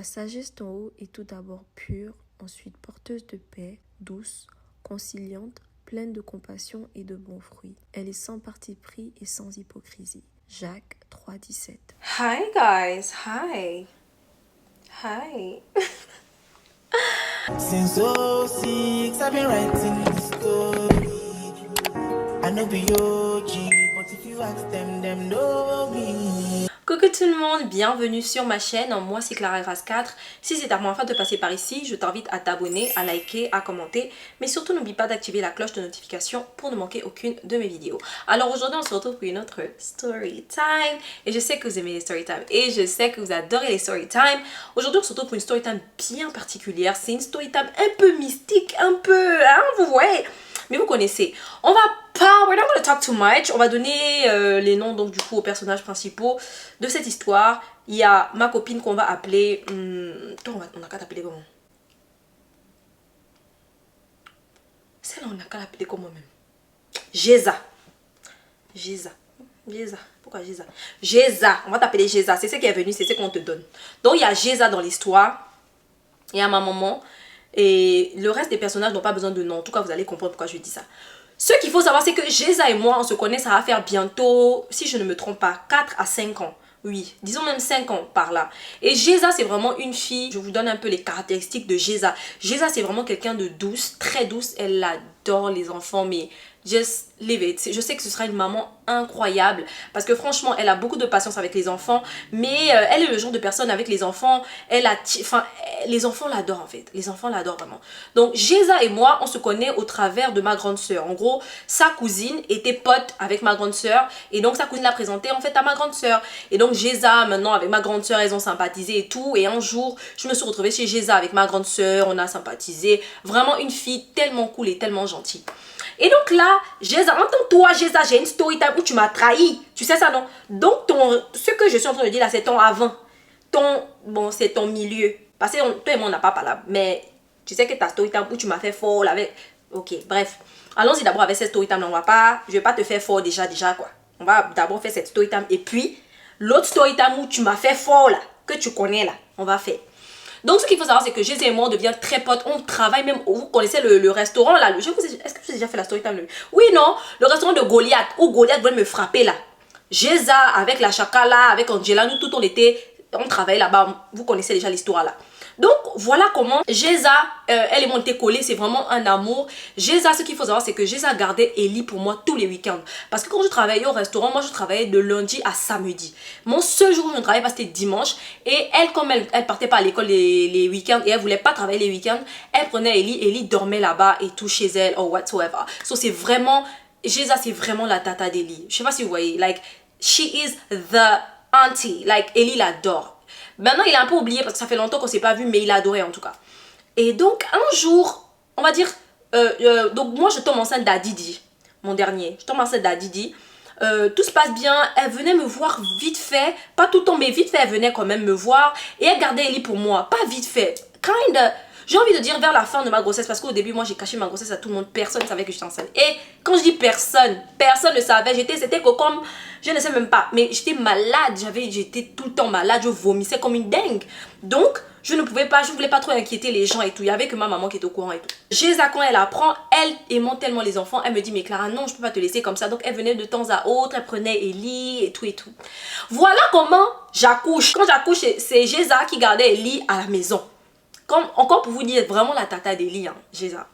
La sagesse d'en haut est tout d'abord pure, ensuite porteuse de paix, douce, conciliante, pleine de compassion et de bons fruits. Elle est sans parti pris et sans hypocrisie. Jacques 3,17. Hi guys, hi. Since '06, I've been writing this story. I know be OG, but if you ask them know me. Coucou tout le monde, bienvenue sur ma chaîne, moi c'est Clara Grace 4. Si c'est ta première fois de passer par ici, je t'invite à t'abonner, à liker, à commenter. Mais surtout n'oublie pas d'activer la cloche de notification pour ne manquer aucune de mes vidéos. Alors aujourd'hui on se retrouve pour une autre story time. Et je sais que vous aimez les story time et je sais que vous adorez les story time. Aujourd'hui on se retrouve pour une story time bien particulière. C'est une story time un peu mystique, un peu, hein, vous voyez. Mais vous connaissez, on va pas, we're not gonna talk too much. On va donner les noms donc du coup aux personnages principaux de cette histoire. Il y a ma copine qu'on va appeler, on a qu'à t'appeler comment? Celle-là on a qu'à l'appeler comment même? Géza. Pourquoi Géza? Géza, on va t'appeler Géza. C'est ce qui est venu, c'est ce qu'on te donne. Donc il y a Géza dans l'histoire. Il y a ma maman. Et le reste des personnages n'ont pas besoin de nom. En tout cas, vous allez comprendre pourquoi je dis ça. Ce qu'il faut savoir, c'est que Géza et moi, on se connaît, ça va faire bientôt, si je ne me trompe pas, 4 à 5 ans. Oui, disons même 5 ans par là. Et Géza, c'est vraiment une fille, je vous donne un peu les caractéristiques de Géza. Géza, c'est vraiment quelqu'un de douce, très douce. Elle adore les enfants, mais just live it. Je sais que ce sera une maman incroyable parce que franchement, elle a beaucoup de patience avec les enfants, mais elle est le genre de personne avec les enfants, les enfants l'adorent en fait. Les enfants l'adorent vraiment. Donc Géza et moi, on se connaît au travers de ma grande sœur. En gros, sa cousine était pote avec ma grande sœur et donc sa cousine l'a présentée en fait à ma grande sœur. Et donc Géza, maintenant avec ma grande sœur, elles ont sympathisé et tout. Et un jour, je me suis retrouvée chez Géza avec ma grande sœur, on a sympathisé. Vraiment une fille tellement cool et tellement gentille. Et donc là, Géza, entends-toi Géza, j'ai une story time où tu m'as trahi. Tu sais ça non? Donc ce que je suis en train de dire là, c'est ton avant. C'est ton milieu. Parce que toi et moi on n'a pas parlé. Mais tu sais que ta story time où tu m'as fait fort avec... Ok, bref. Allons-y d'abord avec cette story time. Je vais pas te faire fort déjà quoi. On va d'abord faire cette story time. Et puis, l'autre story time où tu m'as fait fort là, que tu connais là, on va faire. Donc ce qu'il faut savoir c'est que Géza et moi on devient très potes, on travaille même, vous connaissez le restaurant là, est-ce que tu as déjà fait la story time? Oui non, le restaurant de Goliath, où Goliath voulait me frapper là. Géza avec la Chakala, avec Angela, nous tout on travaillait là-bas, vous connaissez déjà l'histoire là. Donc voilà comment Géza, elle et moi on était collés, c'est vraiment un amour. Géza, ce qu'il faut savoir c'est que Géza gardait Ellie pour moi tous les week-ends. Parce que quand je travaillais au restaurant, moi je travaillais de lundi à samedi. Mon seul jour où je ne travaillais pas c'était dimanche. Et elle, comme elle partait pas à l'école les week-ends et elle voulait pas travailler les week-ends, elle prenait Ellie dormait là-bas et tout chez elle or whatsoever. So c'est vraiment, Géza c'est vraiment la tata d'Ellie. Je sais pas si vous voyez, like she is the auntie, like Ellie l'adore. Maintenant, il a un peu oublié parce que ça fait longtemps qu'on ne s'est pas vu, mais il adorait en tout cas. Et donc, un jour, on va dire, donc moi je tombe enceinte d'Adidi, mon dernier. Je tombe enceinte d'Adidi. Tout se passe bien, elle venait me voir vite fait, pas tout le temps, mais vite fait, elle venait quand même me voir. Et elle gardait Ellie pour moi, pas vite fait, j'ai envie de dire vers la fin de ma grossesse, parce qu'au début, moi, j'ai caché ma grossesse à tout le monde. Personne ne savait que j'étais enceinte. Et quand je dis personne ne savait. C'était comme, je ne sais même pas. Mais j'étais malade. J'étais tout le temps malade. Je vomissais comme une dingue. Donc, je ne voulais pas trop inquiéter les gens et tout. Il y avait que ma maman qui était au courant et tout. Géza, quand elle apprend, elle aimant tellement les enfants, elle me dit, mais Clara, non, je ne peux pas te laisser comme ça. Donc, elle venait de temps à autre. Elle prenait Ellie et tout et tout. Voilà comment j'accouche. Quand j'accouche, c'est Géza qui gardait Ellie à la maison. Encore pour vous dire, vraiment la tata d'Ellie, hein, Géza.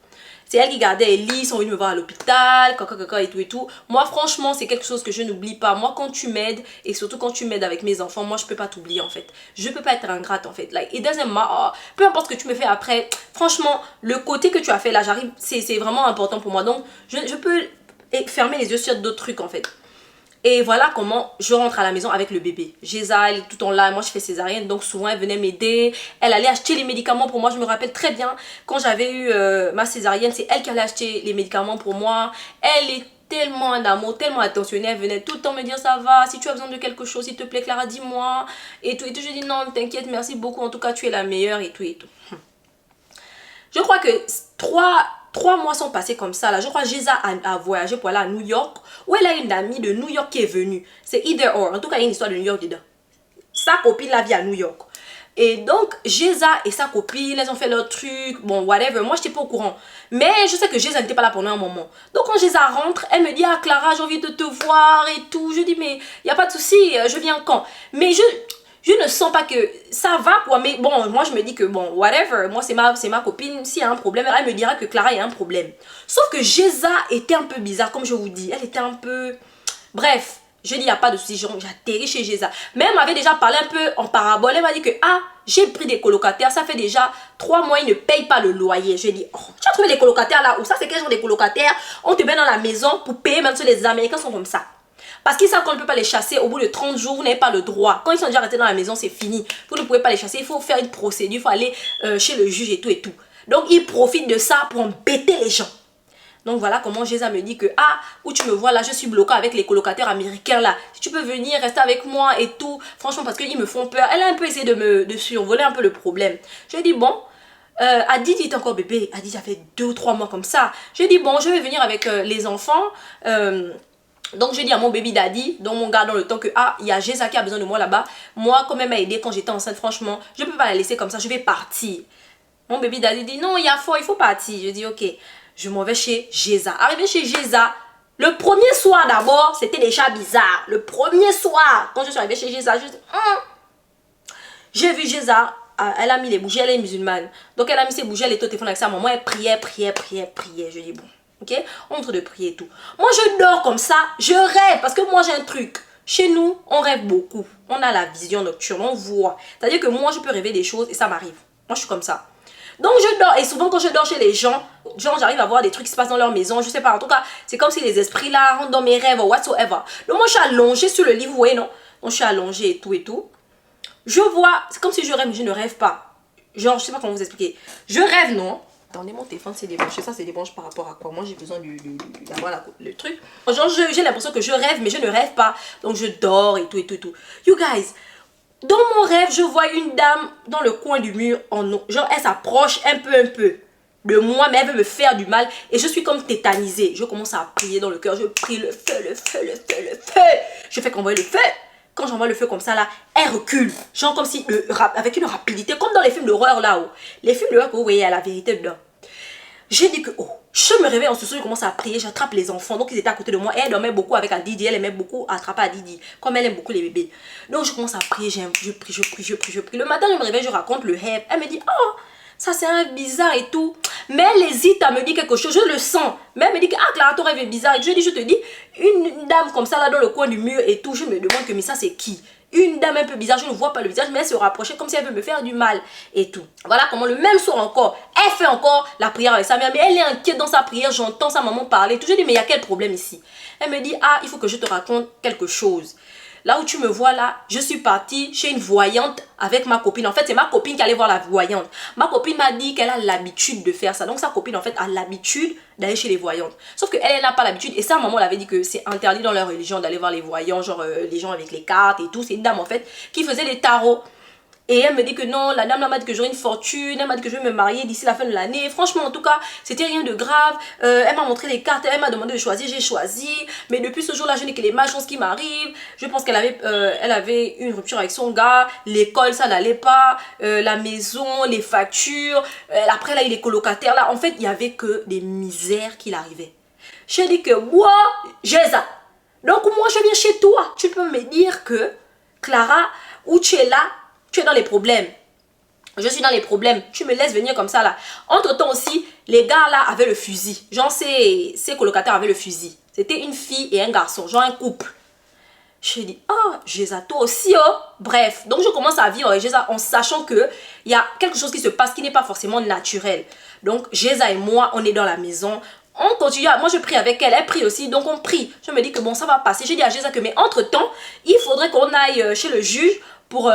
C'est elle qui gardait Ellie, ils sont venus me voir à l'hôpital, et tout et tout. Moi, franchement, c'est quelque chose que je n'oublie pas. Moi, quand tu m'aides, et surtout quand tu m'aides avec mes enfants, moi, je peux pas t'oublier, en fait. Je peux pas être ingrate, en fait. Like, it doesn't matter. Peu importe ce que tu me fais après, franchement, le côté que tu as fait là, c'est vraiment important pour moi. Donc, je peux fermer les yeux sur d'autres trucs, en fait. Et voilà comment je rentre à la maison avec le bébé. Géza, elle est tout le temps là, moi je fais césarienne, donc souvent elle venait m'aider. Elle allait acheter les médicaments pour moi, je me rappelle très bien. Quand j'avais eu ma césarienne, c'est elle qui allait acheter les médicaments pour moi. Elle est tellement un amour, tellement attentionnée, elle venait tout le temps me dire ça va, si tu as besoin de quelque chose, s'il te plaît Clara, dis-moi. Et tout, je dis non, t'inquiète, merci beaucoup, en tout cas tu es la meilleure et tout et tout. Je crois que 3 mois sont passés comme ça là. Je crois que Géza a voyagé pour aller à New York, où elle a une amie de New York qui est venue. C'est either or. En tout cas, il y a une histoire de New York dedans. Sa copine la vit à New York. Et donc, Géza et sa copine, elles ont fait leur truc. Bon, whatever. Moi, je n'étais pas au courant. Mais je sais que Géza n'était pas là pendant un moment. Donc, quand Géza rentre, elle me dit, ah, Clara, j'ai envie de te voir et tout. Je dis, mais il n'y a pas de souci, je viens quand? Mais je ne sens pas que ça va, quoi. Mais bon, moi, je me dis que, bon, whatever. Moi, c'est ma copine. S'il y a un problème, elle me dira que Clara, il y a un problème. Sauf que Géza était un peu bizarre, comme je vous dis. Elle était un peu... Bref. Je dis, il n'y a pas de souci, j'atterris chez Géza. Mais elle m'avait déjà parlé un peu en parabole. Elle m'a dit que, ah, j'ai pris des colocataires. Ça fait déjà 3 mois, ils ne payent pas le loyer. Je dis, oh, tu as trouvé des colocataires là où ça, c'est quel genre de colocataires? On te met dans la maison pour payer, même si les Américains sont comme ça. Parce qu'ils savent qu'on ne peut pas les chasser au bout de 30 jours, vous n'avez pas le droit. Quand ils sont déjà restés dans la maison, c'est fini. Vous ne pouvez pas les chasser, il faut faire une procédure, il faut aller chez le juge et tout et tout. Donc, ils profitent de ça pour embêter les gens. Donc voilà comment Géza me dit que, ah, où tu me vois là, je suis bloquée avec les colocataires américains là. Si tu peux venir, rester avec moi et tout. Franchement, parce qu'ils me font peur. Elle a un peu essayé de survoler un peu le problème. Je lui ai dit, bon, Adid est encore bébé. Adid, ça fait 2 ou 3 mois comme ça. Je lui ai dit, bon, je vais venir avec les enfants. Donc je dis à mon baby daddy, dans mon gars, dans le temps que, ah, il y a Géza qui a besoin de moi là-bas. Moi, comme elle m'a aidé quand j'étais enceinte, franchement, je ne peux pas la laisser comme ça, je vais partir. Mon baby daddy dit, non, il faut partir. Je dis, ok. Je m'en vais chez Géza. Arrivé chez Géza, le premier soir d'abord, c'était déjà bizarre. Le premier soir, quand je suis arrivée chez Géza, j'ai vu Géza, elle a mis les bougies, elle est musulmane. Donc elle a mis ses bougies, elle était au téléphone avec sa maman, elle priait. Je dis bon, ok, on est en train de prier et tout. Moi je dors comme ça, je rêve, parce que moi j'ai un truc. Chez nous, on rêve beaucoup. On a la vision nocturne, on voit. C'est-à-dire que moi je peux rêver des choses et ça m'arrive. Moi je suis comme ça. Donc je dors, et souvent quand je dors chez les gens, genre j'arrive à voir des trucs qui se passent dans leur maison, je sais pas, en tout cas, c'est comme si les esprits là rentrent dans mes rêves, whatsoever. Donc moi je suis allongée sur le lit, vous voyez non? Donc je suis allongée et tout. Je vois, c'est comme si je rêve, mais je ne rêve pas. Genre, je sais pas comment vous expliquer. Je rêve, non? Attendez, mon téléphone c'est débranché, ça c'est débranché par rapport à quoi? Moi j'ai besoin d'avoir le truc. Genre j'ai l'impression que je rêve, mais je ne rêve pas. Donc je dors et tout. You guys, dans mon rêve, je vois une dame dans le coin du mur en eau. Genre, elle s'approche un peu de moi, mais elle veut me faire du mal. Et je suis comme tétanisée. Je commence à prier dans le cœur. Je prie le feu. Je fais qu'envoyer le feu. Quand j'envoie le feu comme ça, là, elle recule. Genre comme si, avec une rapidité, comme dans les films d'horreur là-haut. Les films d'horreur que vous voyez, il y a la vérité dedans. J'ai dit que, oh, je me réveille en ce soir, je commence à prier, j'attrape les enfants. Donc, ils étaient à côté de moi. Et elle dormait beaucoup avec Adidi. Elle aimait beaucoup attraper Adidi. Comme elle aime beaucoup les bébés. Donc, je commence à prier. Je prie. Le matin, je me réveille, je raconte le rêve. Elle me dit, oh, ça c'est un bizarre et tout. Mais elle hésite à me dire quelque chose. Je le sens. Mais elle me dit que, ah, Clara, ton rêve est bizarre. Et je dis, je te dis, une dame comme ça, là, dans le coin du mur et tout. Je me demande que, mais ça, c'est qui? Une dame un peu bizarre, je ne vois pas le visage, mais elle se rapprochait comme si elle veut me faire du mal et tout. Voilà comment le même soir encore, elle fait encore la prière avec sa mère, mais elle est inquiète dans sa prière, j'entends sa maman parler. Tout, je dis, mais il y a quel problème ici? Elle me dit, ah, il faut que je te raconte quelque chose. Là où tu me vois là, je suis partie chez une voyante avec ma copine. En fait, c'est ma copine qui allait voir la voyante. Ma copine m'a dit qu'elle a l'habitude de faire ça. Donc, sa copine, en fait, a l'habitude d'aller chez les voyantes. Sauf qu'elle, elle n'a pas l'habitude. Et sa maman l'avait dit que c'est interdit dans leur religion d'aller voir les voyants, genre les gens avec les cartes et tout. C'est une dame, en fait, qui faisait les tarots. Et elle me dit que non, la dame là m'a dit que j'aurai une fortune, elle m'a dit que je vais me marier d'ici la fin de l'année. Franchement, en tout cas, c'était rien de grave. Elle m'a montré les cartes, elle m'a demandé de choisir, j'ai choisi. Mais depuis ce jour-là, je n'ai que les malchances qui m'arrivent. Je pense qu'elle avait, elle avait une rupture avec son gars. L'école, ça n'allait pas. La maison, les factures. Après, là, il est colocataire. Là, en fait, il n'y avait que des misères qui l'arrivaient. J'ai dit que moi, j'ai ça. Donc, moi, je viens chez toi. Tu peux me dire que, Clara, où tu es là, tu es dans les problèmes. Je suis dans les problèmes. Tu me laisses venir comme ça là. Entre temps aussi, les gars là avaient le fusil. Genre ces colocataires avaient le fusil. C'était une fille et un garçon. Genre un couple. J'ai dit, oh, Géza, toi aussi, oh. Bref, donc je commence à vivre avec Géza en sachant que il y a quelque chose qui se passe qui n'est pas forcément naturel. Donc Géza et moi, on est dans la maison. On continue, moi je prie avec elle, elle prie aussi, donc on prie. Je me dis que bon, ça va passer. J'ai dit à Géza que, mais entre temps, il faudrait qu'on aille chez le juge pour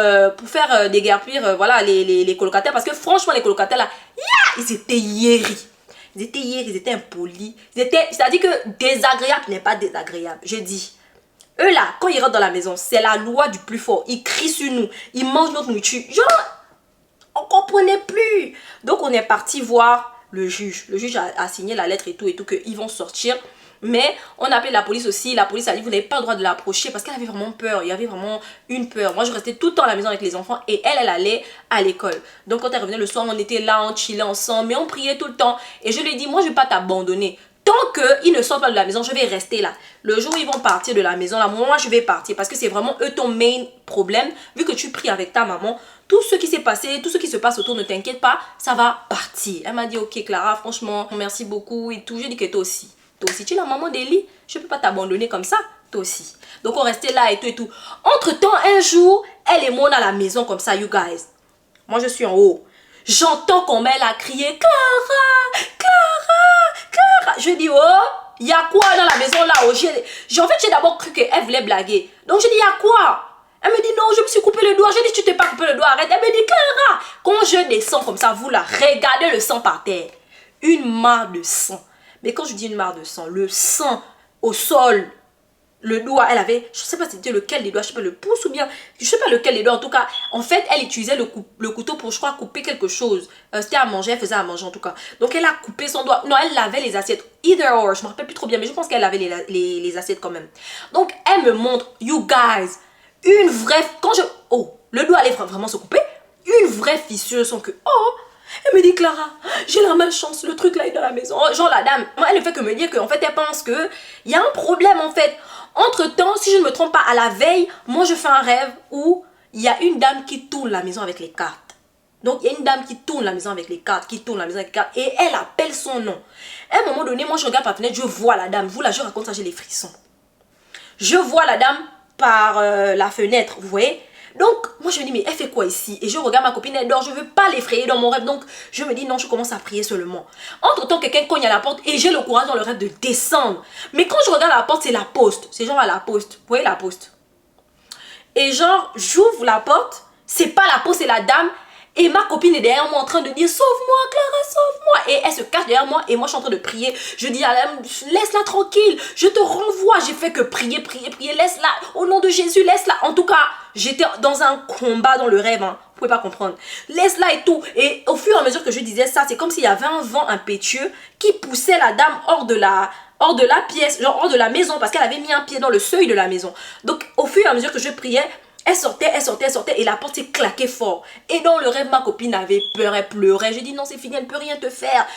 faire déguerpir voilà, les colocataires. Parce que franchement, les colocataires là, ils étaient hieris. Ils étaient impolis. C'est-à-dire que désagréable n'est pas désagréable. Je dis, eux là, quand ils rentrent dans la maison, c'est la loi du plus fort. Ils crient sur nous, ils mangent notre nourriture. Genre, on comprenait plus. Donc on est parti voir le juge. Le juge a signé la lettre et tout, qu'ils vont sortir. Mais on a appelé la police aussi. La police a dit vous n'avez pas le droit de l'approcher parce qu'elle avait vraiment peur. Il y avait vraiment une peur. Moi je restais tout le temps à la maison avec les enfants et elle allait à l'école. Donc quand elle revenait le soir, on était là, on chillait ensemble, mais on priait tout le temps. Et je lui ai dit moi je ne vais pas t'abandonner. Tant qu'ils ne sortent pas de la maison, je vais rester là. Le jour où ils vont partir de la maison, là, moi je vais partir parce que c'est vraiment eux ton main problème. Vu que tu pries avec ta maman, tout ce qui s'est passé, tout ce qui se passe autour, ne t'inquiète pas, ça va partir. Elle m'a dit ok Clara, franchement, merci beaucoup et tout. J'ai dit que toi aussi. Toi aussi, tu es la maman d'Eli. Je ne peux pas t'abandonner comme ça. Toi aussi. Donc, on restait là et tout et tout. Entre-temps, un jour, elle et moi, on est à la maison comme ça, you guys. Moi, je suis en haut. J'entends qu'on met la crier Clara, Clara, Clara. Je dis, oh, il y a quoi dans la maison là? En fait, j'ai d'abord cru qu'elle voulait blaguer. Donc, je dis, il y a quoi? Elle me dit, non, je me suis coupé le doigt. Je dis, tu t'es pas coupé le doigt, arrête. Elle me dit, Clara. Quand je descends comme ça, vous là, regardez le sang par terre. Une mare de sang. Mais quand je dis une mare de sang, le sang au sol, le doigt, elle avait, je ne sais pas c'était lequel des doigts, je ne sais pas le pouce ou bien, je ne sais pas lequel des doigts, en tout cas, en fait, elle utilisait le couteau pour, je crois, couper quelque chose. C'était à manger, elle faisait à manger en tout cas. Donc, elle a coupé son doigt. Non, elle lavait les assiettes. Either or, je ne me rappelle plus trop bien, mais je pense qu'elle lavait les assiettes quand même. Donc, elle me montre, you guys, une vraie, oh, le doigt allait vraiment se couper, une vraie fissure, sans que, oh, elle me dit Clara, j'ai la malchance, le truc là est dans la maison. Genre la dame, moi elle ne fait que me dire qu'en fait elle pense qu'il y a un problème en fait. Entre temps, si je ne me trompe pas, à la veille, moi je fais un rêve où il y a une dame qui tourne la maison avec les cartes. Donc il y a une dame qui tourne la maison avec les cartes, qui tourne la maison avec les cartes et elle appelle son nom. À un moment donné, moi je regarde par la fenêtre, je vois la dame. Vous là, je raconte ça, j'ai les frissons. Je vois la dame par la fenêtre, vous voyez. Donc, moi je me dis, mais elle fait quoi ici? Et je regarde ma copine, elle dort, je ne veux pas l'effrayer dans mon rêve. Donc, je me dis, non, je commence à prier seulement. Entre-temps, quelqu'un cogne à la porte et j'ai le courage dans le rêve de descendre. Mais quand je regarde la porte, c'est la poste. C'est genre à la poste. Vous voyez la poste? Et genre, j'ouvre la porte, c'est pas la poste, c'est la dame. Et ma copine est derrière moi en train de dire sauve-moi Clara, sauve-moi. Et elle se cache derrière moi et moi je suis en train de prier. Je dis à la laisse-la tranquille, je te renvoie. J'ai fait que prier, prier, prier, laisse-la au nom de Jésus, laisse-la. En tout cas, j'étais dans un combat dans le rêve, hein. Vous pouvez pas comprendre. Laisse-la et tout. Et au fur et à mesure que je disais ça, c'est comme s'il y avait un vent impétueux qui poussait la dame hors de la pièce, genre hors de la maison parce qu'elle avait mis un pied dans le seuil de la maison. Donc au fur et à mesure que je priais, elle sortait et la porte s'est claquée fort. Et dans le rêve, ma copine avait peur, elle pleurait. J'ai dit non, c'est fini, elle ne peut rien te faire.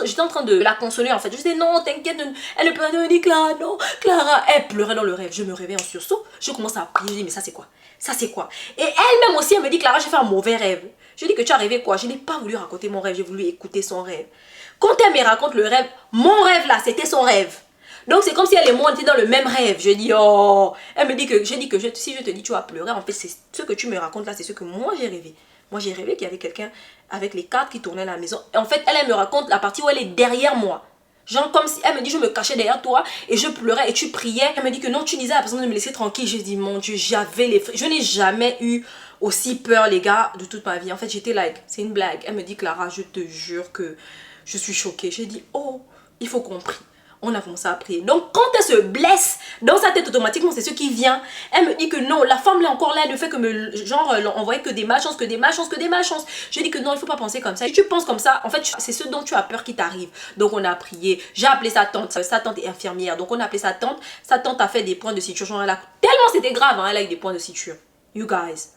J'étais en train de la consoler en fait. Je disais non, t'inquiète, elle ne peut rien. Elle me dit Clara, non, Clara. Elle pleurait dans le rêve. Je me réveille en sursaut. Je commence à prier. Je dis mais ça c'est quoi? Ça c'est quoi? Et elle-même aussi, elle me dit Clara, j'ai fait un mauvais rêve. Je dis que tu as rêvé quoi? Je n'ai pas voulu raconter mon rêve, j'ai voulu écouter son rêve. Quand elle me raconte le rêve, mon rêve là, c'était son rêve. Donc c'est comme si elle et moi on était dans le même rêve. Je dis oh, elle me dit que si je te dis tu vas pleurer, en fait c'est ce que tu me racontes là, c'est ce que moi j'ai rêvé. Moi j'ai rêvé qu'il y avait quelqu'un avec les cartes qui tournait à la maison. Et en fait elle me raconte la partie où elle est derrière moi. Genre comme si elle me dit je me cachais derrière toi et je pleurais et tu priais. Elle me dit que non, tu disais à la personne de me laisser tranquille. Je dis mon Dieu, j'avais les frissons. Je n'ai jamais eu aussi peur les gars de toute ma vie. En fait j'étais like, c'est une blague. Elle me dit Clara, je te jure que je suis choquée. J'ai dit oh, il faut qu'on prie. On a commencé à prier. Donc, quand elle se blesse, dans sa tête, automatiquement, c'est ce qui vient. Elle me dit que non, la femme là encore là, elle ne fait que me, genre, envoyer que des malchances, que des malchances, que des malchances. Je dis que non, il ne faut pas penser comme ça. Si tu penses comme ça, en fait, c'est ce dont tu as peur qui t'arrive. Donc, on a prié. J'ai appelé sa tante est infirmière. Donc, on a appelé sa tante. Sa tante a fait des points de suture. Genre, tellement c'était grave, hein, elle a eu des points de suture. You guys.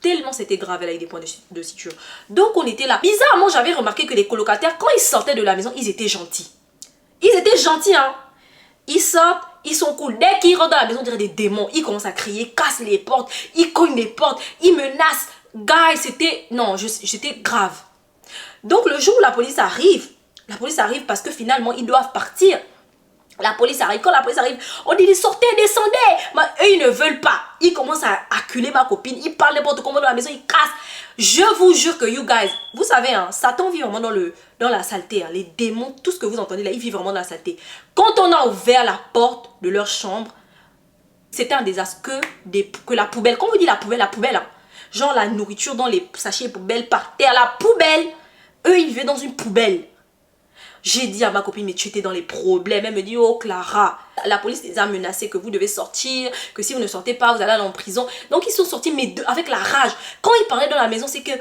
Tellement c'était grave, elle a eu des points de suture. Donc, on était là. Bizarrement, j'avais remarqué que les colocataires, quand ils sortaient de la maison, ils étaient gentils. Ils étaient gentils, hein. Ils sortent, ils sont cool. Dès qu'ils rentrent dans la maison, on dirait des démons. Ils commencent à crier, cassent les portes, ils cognent les portes, ils menacent. Guys, c'était... Non, c'était grave. Donc, le jour où la police arrive parce que finalement, ils doivent partir. La police arrive. Quand la police arrive, on dit sortez, descendez. Mais eux, ils ne veulent pas. Ils commencent à acculer ma copine. Ils parlent n'importe comment dans la maison. Ils cassent. Je vous jure que you guys, vous savez, hein, Satan vit vraiment dans la saleté. Hein. Les démons, tout ce que vous entendez là, ils vivent vraiment dans la saleté. Quand on a ouvert la porte de leur chambre, c'était un désastre que la poubelle. Quand on vous dit la poubelle, hein, genre la nourriture dans les sachets poubelles par terre, la poubelle. Eux, ils vivaient dans une poubelle. J'ai dit à ma copine, mais tu étais dans les problèmes. Elle me dit, oh Clara, la police les a menacés que vous devez sortir, que si vous ne sortez pas, vous allez aller en prison. Donc ils sont sortis, mais avec la rage. Quand ils parlaient dans la maison, c'est que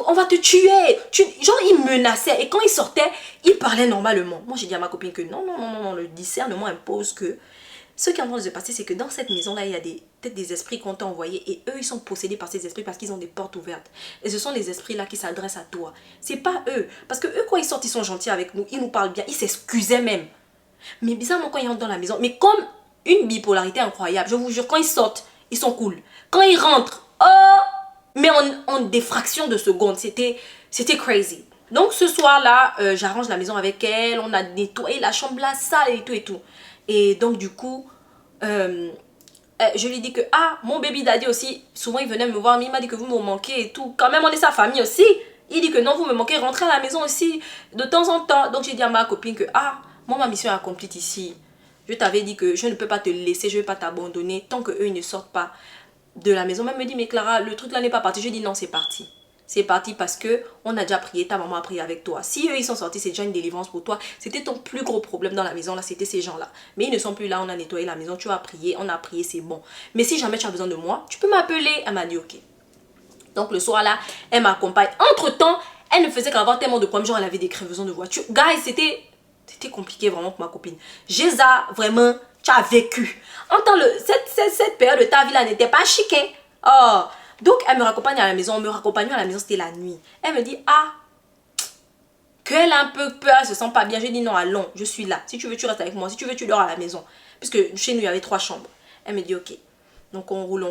on va te tuer. Genre, ils menaçaient. Et quand ils sortaient, ils parlaient normalement. Moi, j'ai dit à ma copine que non, le discernement impose que ce qui est en train de se passer, c'est que dans cette maison-là, il y a peut-être des esprits qu'on t'a envoyés et eux, ils sont possédés par ces esprits parce qu'ils ont des portes ouvertes. Et ce sont les esprits-là qui s'adressent à toi. C'est pas eux. Parce que eux, quand ils sortent, ils sont gentils avec nous, ils nous parlent bien, ils s'excusaient même. Mais bizarrement, quand ils rentrent dans la maison, mais comme une bipolarité incroyable, je vous jure, quand ils sortent, ils sont cool. Quand ils rentrent, oh, mais en des fractions de secondes, c'était crazy. Donc ce soir-là, j'arrange la maison avec elle, on a nettoyé la chambre là, sale et tout et tout. Et donc du coup, je lui dis que, ah, mon baby daddy aussi, souvent il venait me voir, mais il m'a dit que vous me manquez et tout. Quand même, on est sa famille aussi. Il dit que non, vous me manquez, rentrez à la maison aussi, de temps en temps. Donc j'ai dit à ma copine que, ah, moi ma mission est accomplie ici. Je t'avais dit que je ne peux pas te laisser, je ne vais pas t'abandonner tant qu'eux ils ne sortent pas de la maison. Même me dit, mais Clara, le truc là n'est pas parti. Je dis non, c'est parti. C'est parti parce que on a déjà prié, ta maman a prié avec toi. Si eux ils sont sortis, c'est déjà une délivrance pour toi. C'était ton plus gros problème dans la maison, là, c'était ces gens-là. Mais ils ne sont plus là, on a nettoyé la maison, tu as prié, on a prié, c'est bon. Mais si jamais tu as besoin de moi, tu peux m'appeler. Elle m'a dit ok. Donc le soir là, elle m'accompagne. Entre-temps, elle ne faisait qu'avoir tellement de problèmes, genre elle avait des crevaisons de voiture. Guys, c'était compliqué vraiment pour ma copine. Géza, vraiment, tu as vécu. Entends, cette période de ta vie là n'était pas chic, hein? Oh. Donc, elle me raccompagne à la maison. On me raccompagne à la maison, c'était la nuit. Elle me dit, ah, qu'elle a un peu peur, elle se sent pas bien. Je dis, non, allons, je suis là. Si tu veux, tu restes avec moi. Si tu veux, tu dors à la maison. Puisque chez nous, il y avait 3 chambres. Elle me dit, ok. Donc, on roule.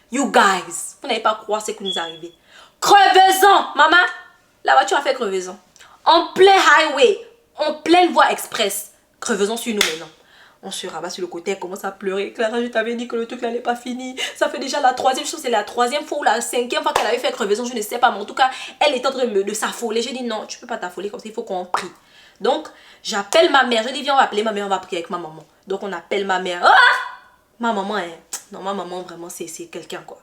You guys, vous n'allez pas croire ce qui nous est arrivé. Crevaison, maman. La voiture a fait crevaison. En plein highway, en pleine voie express. Crevaison sur nous maintenant. On se rabat sur le côté, elle commence à pleurer. Clara, je t'avais dit que le truc là n'est pas fini. Ça fait déjà la 3e chose, c'est la 3e fois ou la 5e fois qu'elle avait fait crevaison, je ne sais pas. Mais en tout cas, elle est en train de s'affoler. J'ai dit non, tu peux pas t'affoler comme ça, il faut qu'on prie. Donc, j'appelle ma mère. Je dis viens, on va appeler ma mère, on va prier avec ma maman. Donc, on appelle ma mère. Ah! Ma maman, non, ma maman vraiment, c'est quelqu'un quoi.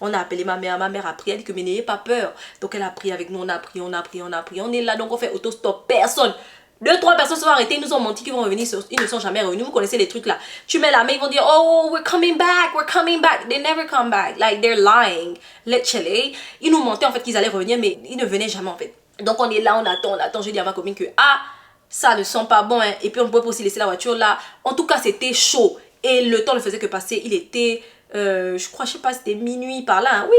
On a appelé ma mère a prié, elle dit que mais n'ayez pas peur. Donc, elle a prié avec nous, on a prié. On est là, donc on fait autostop, personne. 2-3 personnes sont arrêtées, ils nous ont menti qu'ils vont revenir, ils ne sont jamais revenus. Vous connaissez les trucs là. Tu mets la main, ils vont dire oh we're coming back. They never come back. Like they're lying. Literally. Ils nous mentaient en fait qu'ils allaient revenir, mais ils ne venaient jamais en fait. Donc on est là, on attend. Je dis à ma copine que ah ça ne sent pas bon hein. Et puis on ne peut pas aussi laisser la voiture là. En tout cas c'était chaud et le temps ne faisait que passer. Il était je sais pas c'était minuit par là. Hein.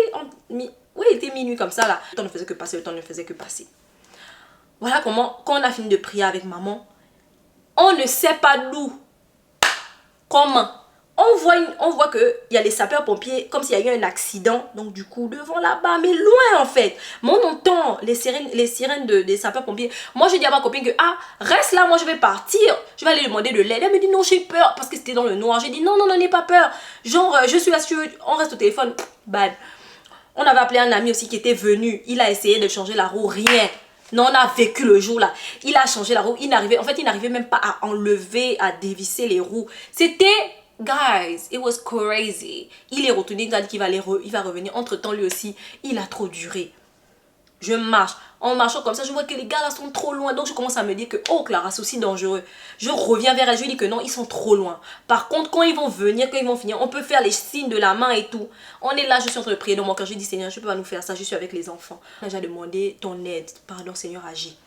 Oui il était minuit comme ça là. Le temps ne faisait que passer. Voilà comment, quand on a fini de prier avec maman, on ne sait pas d'où, comment. On voit qu'il y a les sapeurs-pompiers, comme s'il y a eu un accident, donc du coup, devant là-bas, mais loin en fait. Mais on entend les sirènes des sapeurs-pompiers. Moi, je dis à ma copine que, ah, reste là, moi je vais partir. Je vais aller demander de l'aide. Elle me dit, non, j'ai peur, parce que c'était dans le noir. J'ai dit, non, n'aie pas peur. Genre, je suis là, si tu veux, on reste au téléphone. Bad. On avait appelé un ami aussi qui était venu. Il a essayé de changer la roue, rien. Non, on a vécu le jour là. Il a changé la roue. Il n'arrivait même pas à enlever, à dévisser les roues. C'était, guys, it was crazy. Il est retourné, il a dit qu'il va revenir. Entre temps, lui aussi, il a trop duré. Je marche. En marchant comme ça, je vois que les gars là sont trop loin. Donc je commence à me dire que, oh Clara, c'est aussi dangereux. Je reviens vers elle, je lui dis que non, ils sont trop loin. Par contre, quand ils vont venir, quand ils vont finir, on peut faire les signes de la main et tout. On est là, je suis en train de prier dans mon cœur. Je dis, Seigneur, je ne peux pas nous faire ça, je suis avec les enfants. J'ai demandé ton aide. Pardon, Seigneur, agis.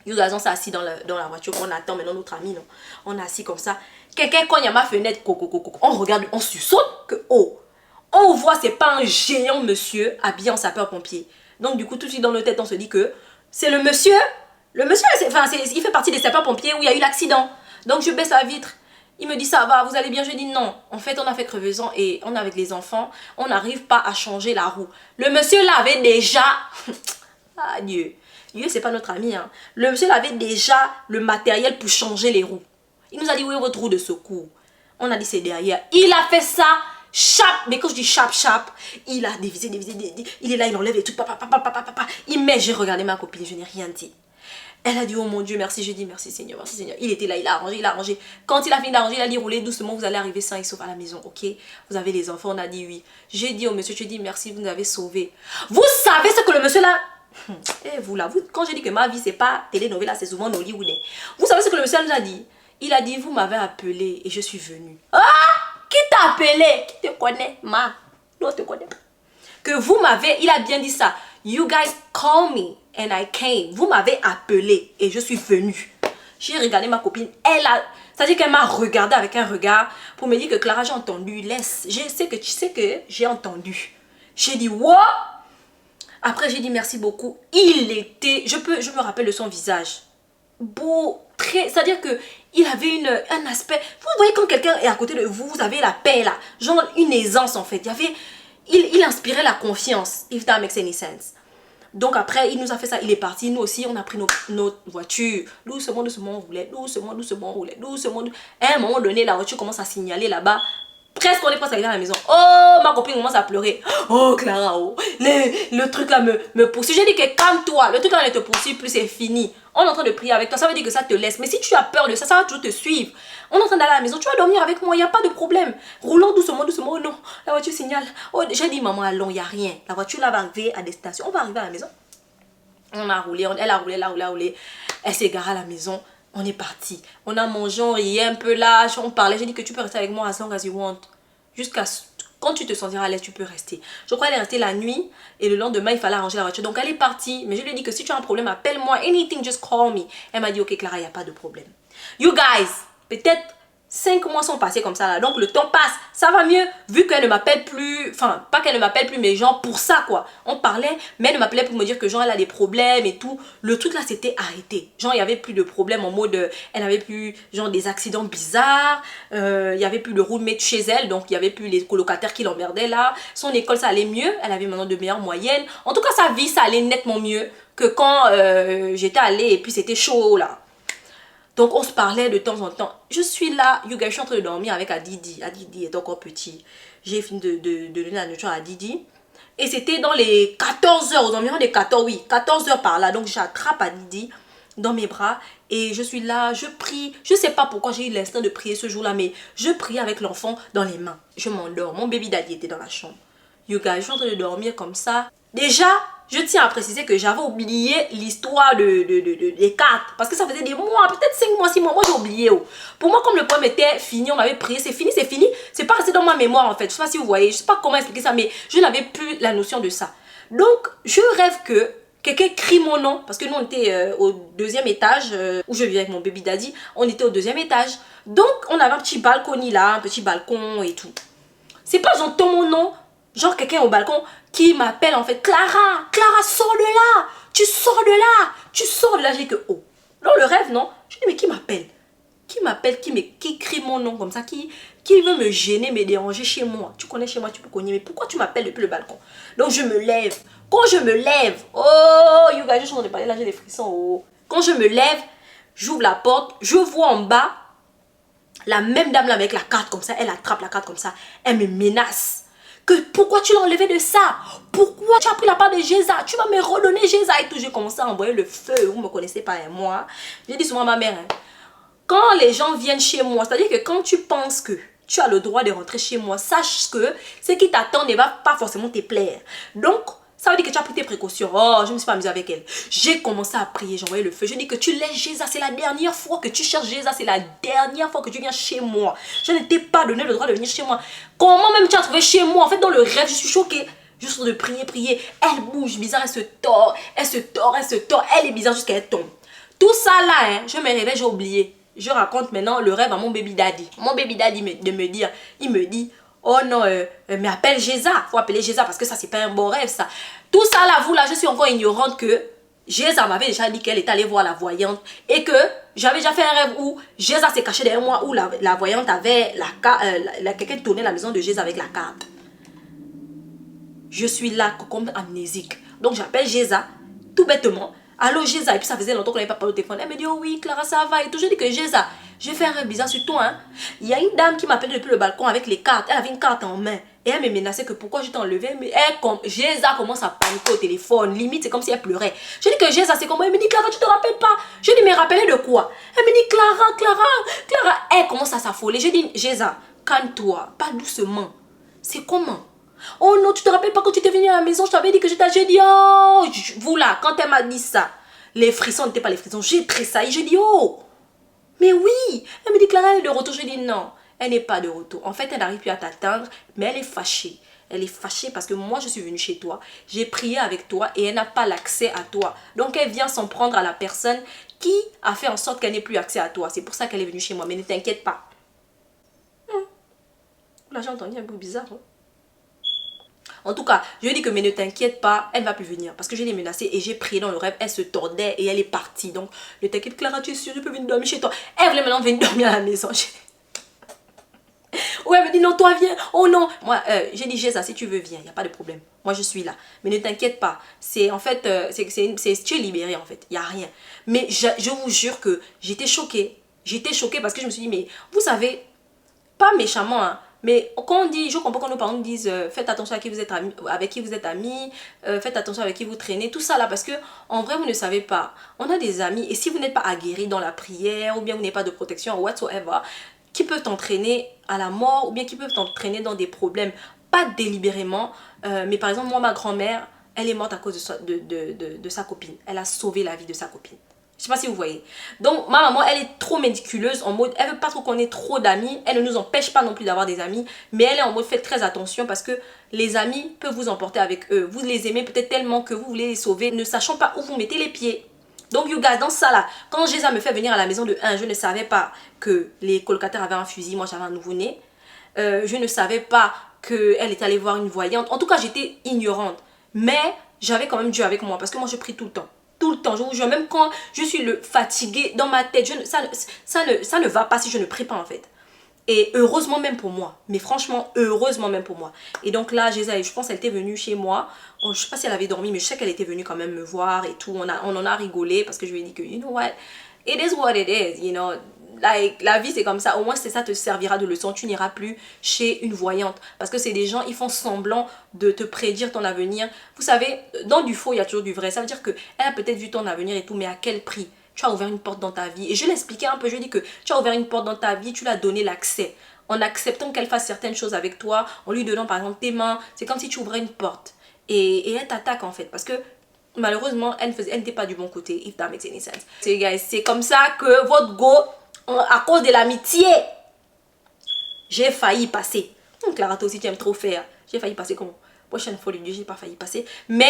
You guys, on s'est assis dans la voiture, on attend maintenant notre ami, non. On est assis comme ça. Quelqu'un cogne à ma fenêtre, on regarde, on saute que, oh. On voit, c'est pas un géant monsieur habillé en sapeur-pompier. Donc du coup, tout de suite dans nos têtes, on se dit que c'est le monsieur. Le monsieur, il fait partie des sapeurs-pompiers où il y a eu l'accident. Donc je baisse la vitre. Il me dit ça va, vous allez bien? Je dis non. En fait, on a fait crevaison et on est avec les enfants. On n'arrive pas à changer la roue. Le monsieur l'avait déjà... ah Dieu. Dieu, c'est pas notre ami. Hein. Le monsieur avait déjà le matériel pour changer les roues. Il nous a dit où est votre roue de secours? On a dit c'est derrière. Il a fait ça. Mais quand je dis chap, il a dévisé, il est là, il enlève et tout, il met, j'ai regardé ma copine, je n'ai rien dit. Elle a dit, oh mon Dieu, merci, j'ai dit merci Seigneur. Il était là, il a arrangé. Quand il a fini d'arranger, il a dit, roulez doucement, vous allez arriver sain et sauf à la maison, ok? Vous avez les enfants, on a dit oui. J'ai dit au monsieur, je dis merci, vous nous avez sauvés. Vous savez ce que le monsieur là, Et vous là, quand je dis que ma vie, c'est pas télénovela, c'est souvent hollywoodais. Vous savez ce que le monsieur nous a dit? Il a dit, vous m'avez appelé et je suis venue. Ah! Qui t'a appelé? Qui te connaît? Non, te connais pas. Que vous m'avez, il a bien dit ça. You guys call me and I came. Vous m'avez appelé et je suis venue. J'ai regardé ma copine. C'est-à-dire qu'elle m'a regardé avec un regard pour me dire que Clara, j'ai entendu. Laisse. Je sais que tu sais que j'ai entendu. J'ai dit, what? Après, j'ai dit merci beaucoup. Il était, je me rappelle de son visage. Beau, très, c'est-à-dire que il avait un aspect. Vous voyez quand quelqu'un est à côté de vous, vous avez la paix là. Genre une aisance en fait. Il inspirait la confiance. If that makes any sense. Donc après, il nous a fait ça. Il est parti. Nous aussi, on a pris notre voiture. Doucement, doucement, on roulait. Doucement, doucement, on roulait. Doucement. À un moment donné, la voiture commence à signaler là-bas. Presque, on est presque arrivé à la maison. Oh, ma copine commence à pleurer. Oh, Clara, oh. Le truc là me poursuit. J'ai dit que calme-toi. Le truc là ne te poursuit plus, c'est fini. On est en train de prier avec toi. Ça veut dire que ça te laisse. Mais si tu as peur de ça, ça va toujours te suivre. On est en train d'aller à la maison. Tu vas dormir avec moi. Il n'y a pas de problème. Roulons doucement, doucement. Oh non, la voiture signale. Oh, j'ai dit, maman, allons, il n'y a rien. La voiture là va arriver à destination. On va arriver à la maison. On a roulé. Elle a roulé, elle a roulé, elle a roulé. Elle s'est garée à la maison. On est parti. On a mangé, on riait un peu là. On parlait. J'ai dit que tu peux rester avec moi as long as you want. Jusqu'à quand tu te sentiras à l'aise, tu peux rester. Je crois qu'elle est restée la nuit. Et le lendemain, il fallait arranger la voiture. Donc elle est partie. Mais je lui ai dit que si tu as un problème, appelle-moi. Anything, just call me. Elle m'a dit, ok Clara, il n'y a pas de problème. You guys, peut-être 5 mois sont passés comme ça là. Donc le temps passe. Ça va mieux. Vu qu'elle ne m'appelle plus. Enfin, pas qu'elle ne m'appelle plus, mais genre pour ça quoi. On parlait. Mais elle ne m'appelait pour me dire que genre elle a des problèmes et tout. Le truc là c'était arrêté. Genre il n'y avait plus de problème en mode. Elle n'avait plus genre des accidents bizarres. Il n'y avait plus de roommate chez elle. Donc il n'y avait plus les colocataires qui l'emmerdaient là. Son école ça allait mieux. Elle avait maintenant de meilleures moyennes. En tout cas sa vie ça allait nettement mieux que quand j'étais allée et puis c'était chaud là. Donc on se parlait de temps en temps. Je suis là, you guys, je suis en train de dormir avec Adidi. Adidi est encore petit. J'ai fini de donner la nourriture à Adidi. Et c'était dans les 14 heures, aux environs des 14 heures par là. Donc j'attrape Adidi dans mes bras et je suis là, je prie. Je sais pas pourquoi j'ai eu l'instinct de prier ce jour-là, mais je prie avec l'enfant dans les mains. Je m'endors. Mon baby daddy était dans la chambre. You guys, je suis en train de dormir comme ça. Déjà, je tiens à préciser que j'avais oublié l'histoire des cartes. Parce que ça faisait des mois, peut-être 5 mois, 6 mois. Moi, j'ai oublié. Oh. Pour moi, comme le poème était fini, on avait prié. C'est fini, c'est fini. C'est pas resté dans ma mémoire, en fait. Je sais pas si vous voyez. Je sais pas comment expliquer ça, mais je n'avais plus la notion de ça. Donc, je rêve que quelqu'un crie mon nom. Parce que nous, on était au 2e étage, où je vivais avec mon baby daddy. On était au 2e étage. Donc, on avait un petit balcon là, un petit balcon et tout. C'est pas j'entends mon nom. Genre quelqu'un au balcon qui m'appelle en fait, Clara, Clara, sors de là, tu sors de là, tu sors de là. J'ai dit que, oh, dans le rêve, non. Je dis, mais qui m'appelle? Qui m'appelle, qui crie mon nom comme ça, qui veut me gêner, me déranger chez moi? Tu connais chez moi, tu peux cogner, mais pourquoi tu m'appelles depuis le balcon? Donc je me lève. Quand je me lève, oh, you guys, je suis en train de parler là, j'ai des frissons, oh. Quand je me lève, j'ouvre la porte, je vois en bas la même dame là avec la carte comme ça, elle attrape la carte comme ça, elle me menace. Que pourquoi tu l'as enlevé de ça? Pourquoi tu as pris la part de Géza? Tu vas me redonner Géza et tout. J'ai commencé à envoyer le feu. Vous ne me connaissez pas, hein, moi. J'ai dit souvent à ma mère, hein, quand les gens viennent chez moi, c'est-à-dire que quand tu penses que tu as le droit de rentrer chez moi, sache que ce qui t'attend ne va pas forcément te plaire. Donc, ça veut dire que tu as pris tes précautions. Oh, je ne me suis pas amusée avec elle. J'ai commencé à prier, j'ai envoyé le feu. Je dis que tu laisses Géza, c'est la dernière fois que tu cherches Géza, c'est la dernière fois que tu viens chez moi. Je ne t'ai pas donné le droit de venir chez moi. Comment même tu as trouvé chez moi? En fait, dans le rêve, je suis choquée. Juste de prier. Elle bouge bizarre, elle se tord. Elle est bizarre jusqu'à elle tombe. Tout ça là, hein, je me réveille, j'ai oublié. Je raconte maintenant le rêve à mon baby daddy. Mon baby daddy il me dit, oh non, mais appelle Géza. Faut appeler Géza parce que ça, c'est pas un bon rêve, ça. Tout ça, là, vous, là, je suis encore ignorante que Géza m'avait déjà dit qu'elle est allée voir la voyante et que j'avais déjà fait un rêve où Géza s'est cachée derrière moi, où la voyante avait quelqu'un tournait la maison de Géza avec la carte. Je suis là comme amnésique. Donc, j'appelle Géza, tout bêtement. Allô, Géza. Et puis, ça faisait longtemps qu'on n'avait pas parlé au téléphone. Elle me dit, oh oui, Clara, ça va. Et tout. Je dis que Géza, j'ai fait un rêve bizarre sur toi. Hein. Il y a une dame qui m'appelle depuis le balcon avec les cartes. Elle avait une carte en main. Et elle me menaçait que pourquoi je t'ai enlevé. Mais Géza commence à paniquer au téléphone. Limite, c'est comme si elle pleurait. Je dis que Géza, c'est comment? Elle me dit, Clara, tu te rappelles pas? Je dis, mais rappelez de quoi? Elle me dit, Clara. Elle commence à s'affoler. Je dis, Géza, calme-toi. Pas doucement. C'est comment? Oh non, tu te rappelles pas quand tu étais venue à la maison, je t'avais dit que j'ai dit, oh, vous là, quand elle m'a dit ça, les frissons n'étaient pas les frissons, j'ai tressailli, j'ai dit, oh, mais oui. Elle me dit, Clara, elle est de retour. J'ai dit, non, elle n'est pas de retour. En fait, elle n'arrive plus à t'atteindre, mais elle est fâchée. Elle est fâchée parce que moi, je suis venue chez toi, j'ai prié avec toi et elle n'a pas l'accès à toi. Donc, elle vient s'en prendre à la personne qui a fait en sorte qu'elle n'ait plus accès à toi. C'est pour ça qu'elle est venue chez moi, mais ne t'inquiète pas. Là, j'ai entendu un peu bizarre. Hein? En tout cas, je lui ai dit que mais ne t'inquiète pas, elle ne va plus venir. Parce que je l'ai menacée et j'ai prié dans le rêve, elle se tordait et elle est partie. Donc, ne t'inquiète Clara, tu es sûre, je peux venir dormir chez toi. Elle voulait maintenant venir dormir à la maison. Ouais, elle me dit non, toi viens. Oh non. Moi, j'ai dit Jésus, si tu veux, viens, il n'y a pas de problème. Moi, je suis là. Mais ne t'inquiète pas. C'est en fait, tu es libérée en fait. Il n'y a rien. Mais je vous jure que j'étais choquée. J'étais choquée parce que je me suis dit, mais vous savez, pas méchamment, hein. Mais quand on dit, je comprends quand nos parents nous disent faites attention à qui vous êtes amis, avec qui vous êtes amis, faites attention avec qui vous traînez, tout ça là, parce que en vrai vous ne savez pas. On a des amis et si vous n'êtes pas aguerri dans la prière ou bien vous n'avez pas de protection ou whatsoever, qui peuvent t'entraîner à la mort ou bien qui peuvent t'entraîner dans des problèmes, pas délibérément, mais par exemple moi ma grand-mère, elle est morte à cause de sa copine. Elle a sauvé la vie de sa copine. Je sais pas si vous voyez. Donc, ma maman, elle est trop méticuleuse en mode, elle veut pas trop qu'on ait trop d'amis. Elle ne nous empêche pas non plus d'avoir des amis. Mais elle est en mode, faites très attention parce que les amis peuvent vous emporter avec eux. Vous les aimez peut-être tellement que vous voulez les sauver, ne sachant pas où vous mettez les pieds. Donc, you guys, dans ça là, quand Jésus me fait venir à la maison de 1, je ne savais pas que les colocataires avaient un fusil. Moi, j'avais un nouveau-né. Je ne savais pas qu'elle était allée voir une voyante. En tout cas, j'étais ignorante. Mais j'avais quand même Dieu avec moi parce que moi, je prie tout le temps. Tout le temps, je vous jure, même quand je suis fatiguée dans ma tête, ça ne va pas si je ne prie pas en fait. Et heureusement même pour moi, mais franchement, heureusement même pour moi. Et donc là, je pense qu'elle était venue chez moi, je ne sais pas si elle avait dormi, mais je sais qu'elle était venue quand même me voir et tout, on en a rigolé parce que je lui ai dit que, you know what, it is what it is, you know. Like, la vie c'est comme ça, au moins ça te servira de leçon, tu n'iras plus chez une voyante parce que c'est des gens, ils font semblant de te prédire ton avenir. Vous savez, dans du faux il y a toujours du vrai, ça veut dire qu'elle a peut-être vu ton avenir et tout, mais à quel prix? Tu as ouvert une porte dans ta vie et je l'expliquais un peu, je lui ai dit que tu as ouvert une porte dans ta vie, tu lui as donné l'accès en acceptant qu'elle fasse certaines choses avec toi, en lui donnant par exemple tes mains, c'est comme si tu ouvrais une porte et elle t'attaque en fait parce que malheureusement elle n'était pas du bon côté, if that makes any sense. C'est comme ça que votre go, à cause de l'amitié, j'ai failli passer. Clara, toi aussi tu aimes trop faire. J'ai failli passer comment? Prochaine fois, j'ai pas failli passer. Mais,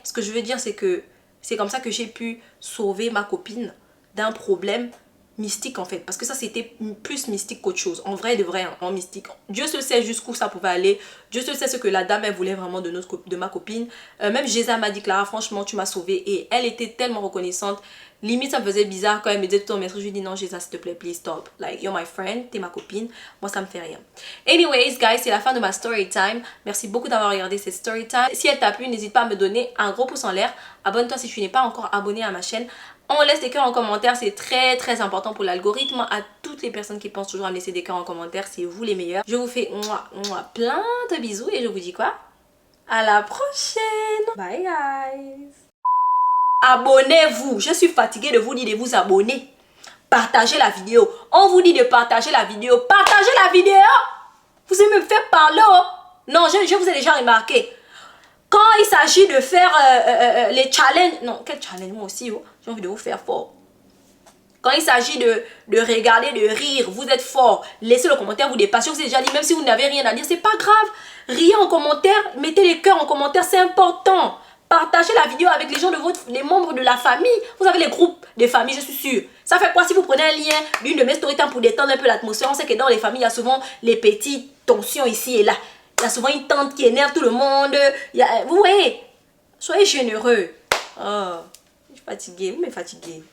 ce que je veux dire, c'est que c'est comme ça que j'ai pu sauver ma copine d'un problème mystique en fait. Parce que ça, c'était plus mystique qu'autre chose. En vrai, de vrai, en mystique. Dieu se sait jusqu'où ça pouvait aller. Dieu se sait ce que la dame, elle voulait vraiment de ma copine. Même Jésus m'a dit, Clara, franchement, tu m'as sauvée. Et elle était tellement reconnaissante. Limite, ça me faisait bizarre quand elle me disait tout le temps, je lui dis non, Jésus, s'il te plaît, please stop. Like, you're my friend, t'es ma copine. Moi, ça me fait rien. Anyways, guys, c'est la fin de ma story time. Merci beaucoup d'avoir regardé cette story time. Si elle t'a plu, n'hésite pas à me donner un gros pouce en l'air. Abonne-toi si tu n'es pas encore abonné à ma chaîne. On laisse des cœurs en commentaire, c'est très très important pour l'algorithme. À toutes les personnes qui pensent toujours à me laisser des cœurs en commentaire, c'est vous les meilleurs. Je vous fais plein de bisous et je vous dis quoi? À la prochaine. Bye guys. Abonnez-vous. Je suis fatiguée de vous dire de vous abonner. Partagez la vidéo. On vous dit de partager la vidéo. Partagez la vidéo. Vous allez me faire parler. Oh. Non, je vous ai déjà remarqué. Quand il s'agit de faire les challenges... Non, quel challenge? Moi aussi, oh, j'ai envie de vous faire fort. Quand il s'agit de regarder, de rire, vous êtes fort. Laissez le commentaire vous dépasser. Je vous ai déjà dit, même si vous n'avez rien à dire, c'est pas grave. Riez en commentaire, mettez les cœurs en commentaire, c'est important. Partagez la vidéo avec les gens les membres de la famille. Vous avez les groupes de famille, je suis sûre. Ça fait quoi si vous prenez un lien d'une de mes storytime pour détendre un peu l'atmosphère? On sait que dans les familles, il y a souvent les petites tensions ici et là. Il y a souvent une tante qui énerve tout le monde. Vous voyez, soyez généreux. Oh, je suis fatiguée, vous me fatiguez.